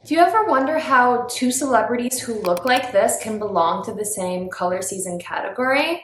Do you ever wonder how two celebrities who look like this can belong to the same color season category?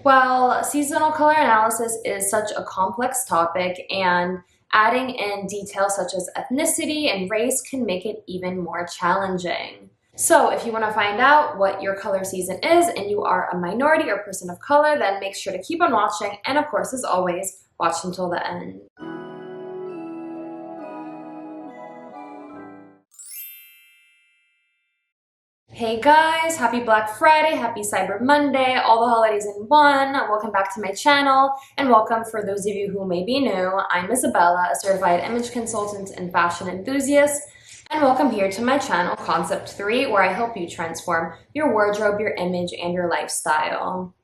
Well, seasonal color analysis is such a complex topic, and adding in details such as ethnicity and race can make it even more challenging. So, if you want to find out what your color season is and you are a minority or person of color, then make sure to keep on watching, and of course, as always, watch until the end. Hey guys, happy Black Friday, happy Cyber Monday, all the holidays in one. Welcome back to my channel, and welcome for those of you who may be new. I'm Isabella, a certified image consultant and fashion enthusiast, and welcome here to my channel, Concept3, where I help you transform your wardrobe, your image, and your lifestyle.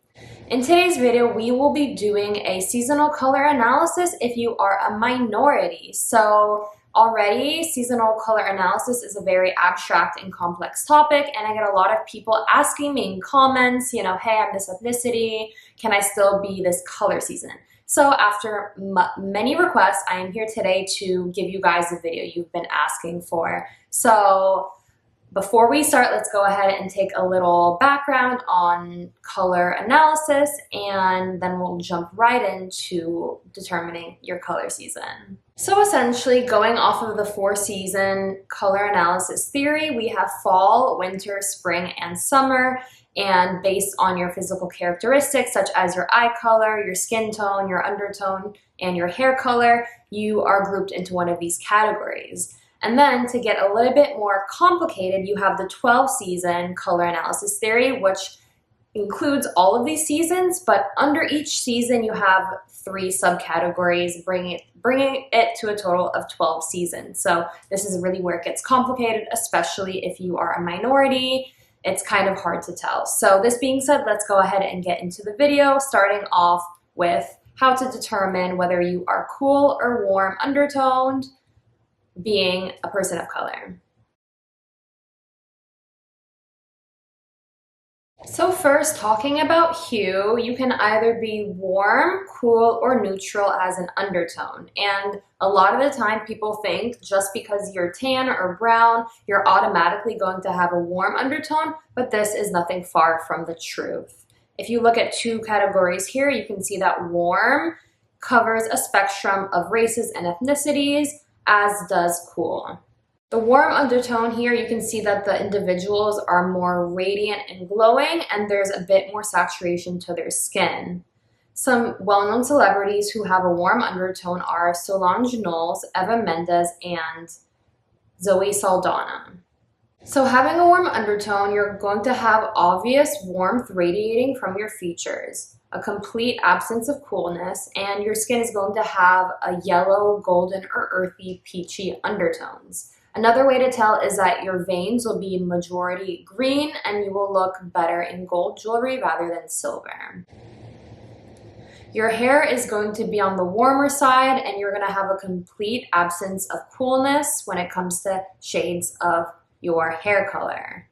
In today's video, we will be doing a seasonal color analysis if you are a minority. So already, seasonal color analysis is a very abstract and complex topic, and I get a lot of people asking me in comments, hey, I'm this ethnicity, can I still be this color season? So after many requests, I am here today to give you guys the video you've been asking for. So before we start, let's go ahead and take a little background on color analysis, and then we'll jump right into determining your color season. So essentially, going off of the 4-season color analysis theory, we have fall, winter, spring, and summer. And based on your physical characteristics, such as your eye color, your skin tone, your undertone, and your hair color, you are grouped into one of these categories. And then to get a little bit more complicated, you have the 12-season color analysis theory, which includes all of these seasons, but under each season you have 3 subcategories, bringing it to a total of 12 seasons. So this is really where it gets complicated, especially if you are a minority. It's kind of hard to tell. So this being said, let's go ahead and get into the video, starting off with how to determine whether you are cool or warm undertoned, being a person of color. So first, talking about hue, you can either be warm, cool, or neutral as an undertone. And a lot of the time people think just because you're tan or brown, you're automatically going to have a warm undertone, but this is nothing far from the truth. If you look at 2 categories here, you can see that warm covers a spectrum of races and ethnicities, as does cool. The warm undertone here, you can see that the individuals are more radiant and glowing, and there's a bit more saturation to their skin. Some well-known celebrities who have a warm undertone are Solange Knowles, Eva Mendes, and Zoe Saldana. So having a warm undertone, you're going to have obvious warmth radiating from your features, a complete absence of coolness, and your skin is going to have a yellow, golden, or earthy, peachy undertones. Another way to tell is that your veins will be majority green, and you will look better in gold jewelry rather than silver. Your hair is going to be on the warmer side, and you're going to have a complete absence of coolness when it comes to shades of your hair color.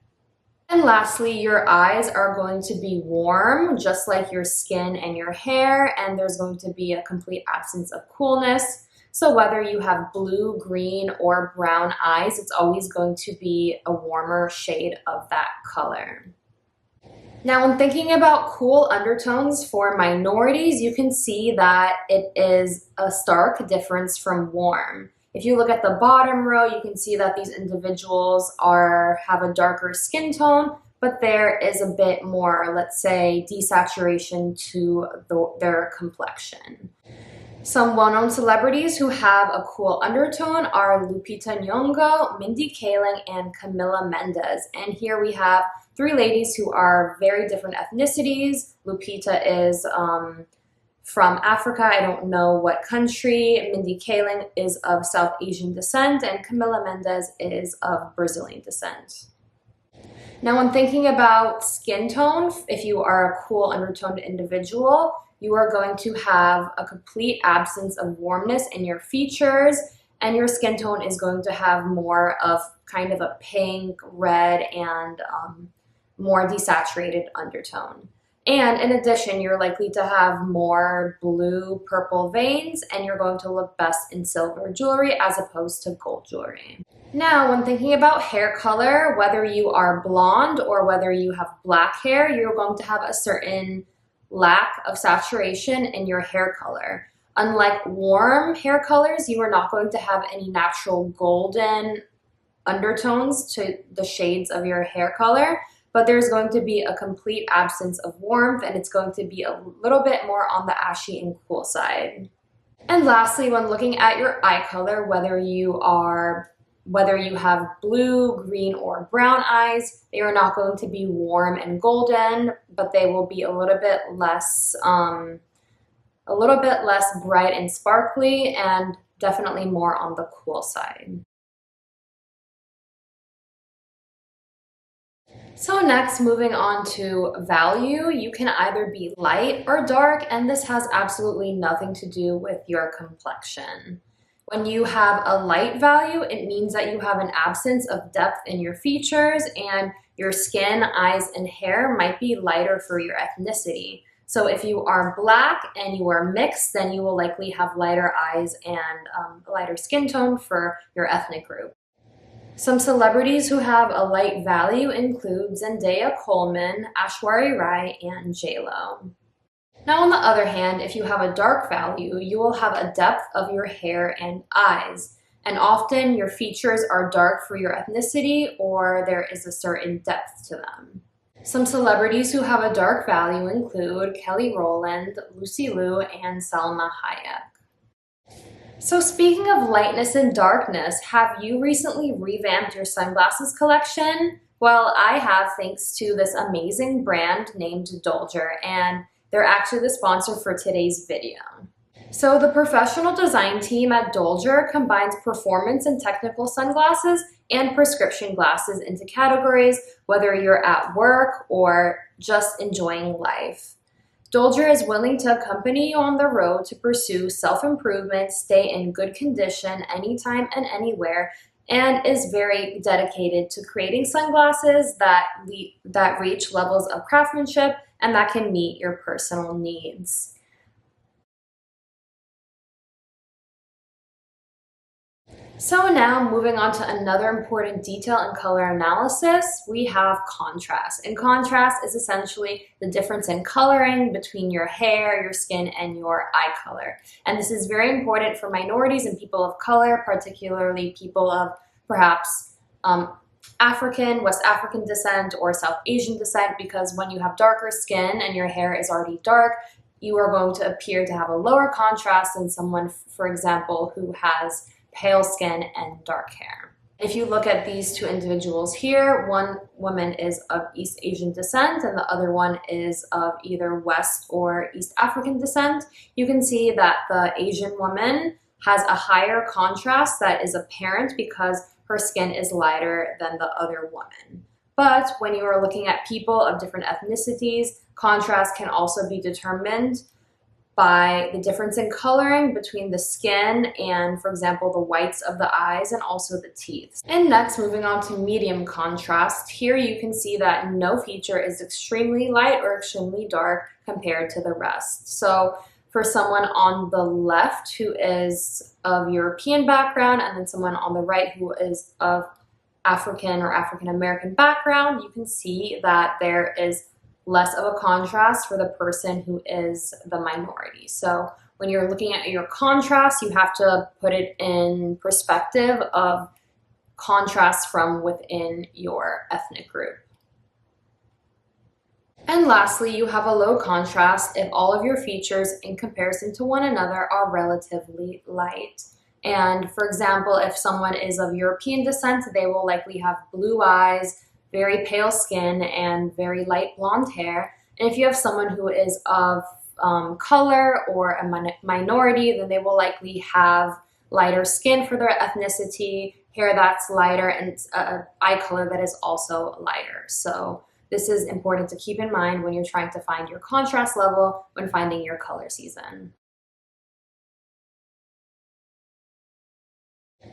And lastly, your eyes are going to be warm, just like your skin and your hair, and there's going to be a complete absence of coolness. So whether you have blue, green, or brown eyes, it's always going to be a warmer shade of that color. Now, when thinking about cool undertones for minorities, you can see that it is a stark difference from warm. If you look at the bottom row, you can see that these individuals have a darker skin tone, but there is a bit more, let's say, desaturation to their complexion. Some well-known celebrities who have a cool undertone are Lupita Nyong'o, Mindy Kaling, and Camila Mendes. And here we have 3 ladies who are very different ethnicities. Lupita is from Africa, I don't know what country. Mindy Kaling is of South Asian descent, and Camila Mendes is of Brazilian descent. Now, when thinking about skin tone, if you are a cool undertoned individual, you are going to have a complete absence of warmness in your features, and your skin tone is going to have more of kind of a pink, red, and more desaturated undertone. And in addition, you're likely to have more blue purple veins, and you're going to look best in silver jewelry as opposed to gold jewelry. Now, when thinking about hair color, whether you are blonde or whether you have black hair, you're going to have a certain lack of saturation in your hair color. Unlike warm hair colors, you are not going to have any natural golden undertones to the shades of your hair color, but there's going to be a complete absence of warmth, and it's going to be a little bit more on the ashy and cool side. And lastly, when looking at your eye color, whether you have blue, green, or brown eyes, they are not going to be warm and golden, but they will be a little bit less bright and sparkly, and definitely more on the cool side. So next, moving on to value, you can either be light or dark, and this has absolutely nothing to do with your complexion. When you have a light value, it means that you have an absence of depth in your features, and your skin, eyes, and hair might be lighter for your ethnicity. So if you are black and you are mixed, then you will likely have lighter eyes and lighter skin tone for your ethnic group. Some celebrities who have a light value include Zendaya, Coleman, Aishwarya Rai, and J-Lo. Now, on the other hand, if you have a dark value, you will have a depth of your hair and eyes, and often your features are dark for your ethnicity, or there is a certain depth to them. Some celebrities who have a dark value include Kelly Rowland, Lucy Liu, and Salma Hayek. So speaking of lightness and darkness, have you recently revamped your sunglasses collection? Well, I have, thanks to this amazing brand named Dolger, and they're actually the sponsor for today's video. So the professional design team at Dolger combines performance and technical sunglasses and prescription glasses into categories, whether you're at work or just enjoying life. Dolger is willing to accompany you on the road to pursue self-improvement, stay in good condition anytime and anywhere, and is very dedicated to creating sunglasses that reach levels of craftsmanship and that can meet your personal needs. So now, moving on to another important detail in color analysis, we have contrast. And contrast is essentially the difference in coloring between your hair, your skin, and your eye color. And this is very important for minorities and people of color, particularly people of perhaps African, West African descent, or South Asian descent, because when you have darker skin and your hair is already dark, you are going to appear to have a lower contrast than someone, for example, who has pale skin and dark hair. If you look at these two individuals here, one woman is of East Asian descent and the other one is of either West or East African descent, you can see that the Asian woman has a higher contrast that is apparent because her skin is lighter than the other woman. But when you are looking at people of different ethnicities, contrast can also be determined by the difference in coloring between the skin and, for example, the whites of the eyes and also the teeth. And next, moving on to medium contrast, here you can see that no feature is extremely light or extremely dark compared to the rest. So for someone on the left who is of European background and then someone on the right who is of African or African American background, you can see that there is less of a contrast for the person who is the minority. So when you're looking at your contrast, you have to put it in perspective of contrast from within your ethnic group. And lastly, you have a low contrast if all of your features in comparison to one another are relatively light. And for example, if someone is of European descent, they will likely have blue eyes, very pale skin, and very light blonde hair. And if you have someone who is of color or a minority, then they will likely have lighter skin for their ethnicity, hair that's lighter, and eye color that is also lighter. So this is important to keep in mind when you're trying to find your contrast level when finding your color season.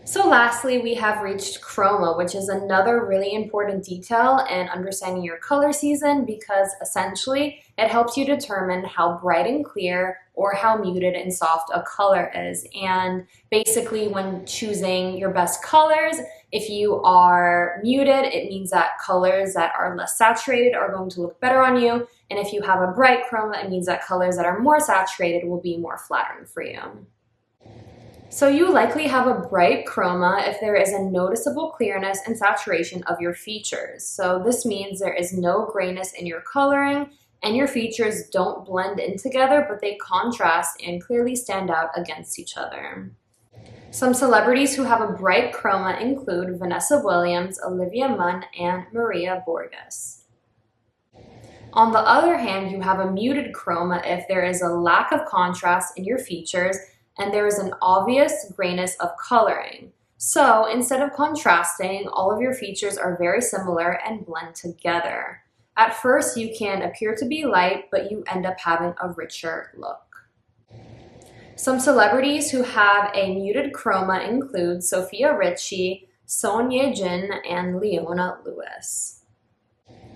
So lastly, we have reached chroma, which is another really important detail in understanding your color season because essentially it helps you determine how bright and clear or how muted and soft a color is. And basically when choosing your best colors, if you are muted, it means that colors that are less saturated are going to look better on you. And if you have a bright chroma, it means that colors that are more saturated will be more flattering for you. So you likely have a bright chroma if there is a noticeable clearness and saturation of your features. So this means there is no grayness in your coloring and your features don't blend in together, but they contrast and clearly stand out against each other. Some celebrities who have a bright chroma include Vanessa Williams, Olivia Munn, and Maria Borges. On the other hand, you have a muted chroma if there is a lack of contrast in your features and there is an obvious grayness of coloring. So instead of contrasting, all of your features are very similar and blend together. At first, you can appear to be light, but you end up having a richer look. Some celebrities who have a muted chroma include Sophia Richie, Son Ye-jin, and Leona Lewis.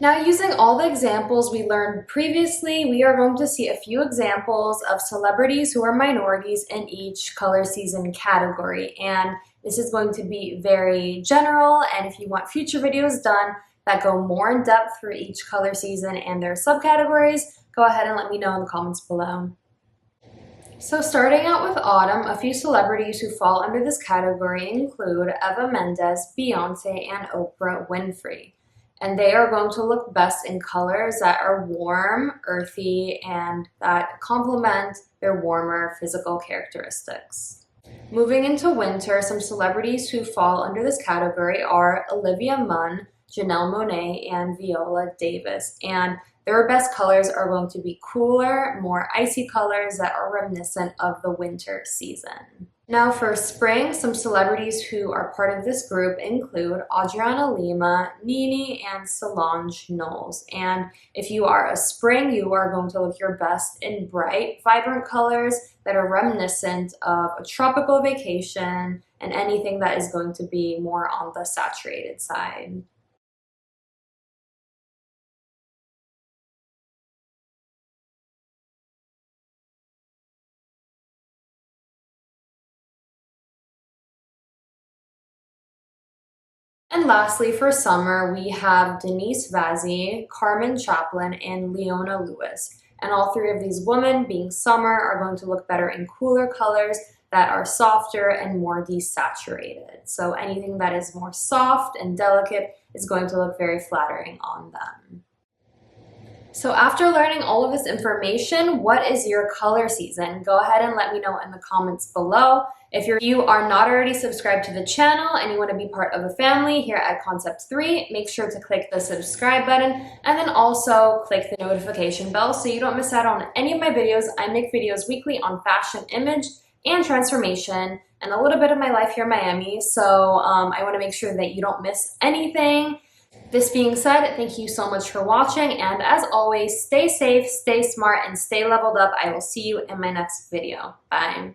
Now, using all the examples we learned previously, we are going to see a few examples of celebrities who are minorities in each color season category. And this is going to be very general, and if you want future videos done that go more in depth for each color season and their subcategories, go ahead and let me know in the comments below. So starting out with autumn, a few celebrities who fall under this category include Eva Mendes, Beyonce, and Oprah Winfrey. And they are going to look best in colors that are warm, earthy, and that complement their warmer physical characteristics. Moving into winter, some celebrities who fall under this category are Olivia Munn, Janelle Monáe, and Viola Davis. And their best colors are going to be cooler, more icy colors that are reminiscent of the winter season. Now for spring, some celebrities who are part of this group include Adriana Lima, Nene, and Solange Knowles. And if you are a spring, you are going to look your best in bright, vibrant colors that are reminiscent of a tropical vacation and anything that is going to be more on the saturated side. And lastly, for summer, we have Denise Vazzi, Carmen Chaplin, and Leona Lewis. And all three of these women, being summer, are going to look better in cooler colors that are softer and more desaturated. So anything that is more soft and delicate is going to look very flattering on them. So after learning all of this information, what is your color season? Go ahead and let me know in the comments below. If you are not already subscribed to the channel and you want to be part of the family here at concepthree, make sure to click the subscribe button and then also click the notification bell so you don't miss out on any of my videos. I make videos weekly on fashion, image, and transformation and a little bit of my life here in Miami. So I want to make sure that you don't miss anything. This being said, thank you so much for watching, and as always, stay safe, stay smart, and stay leveled up. I will see you in my next video. Bye.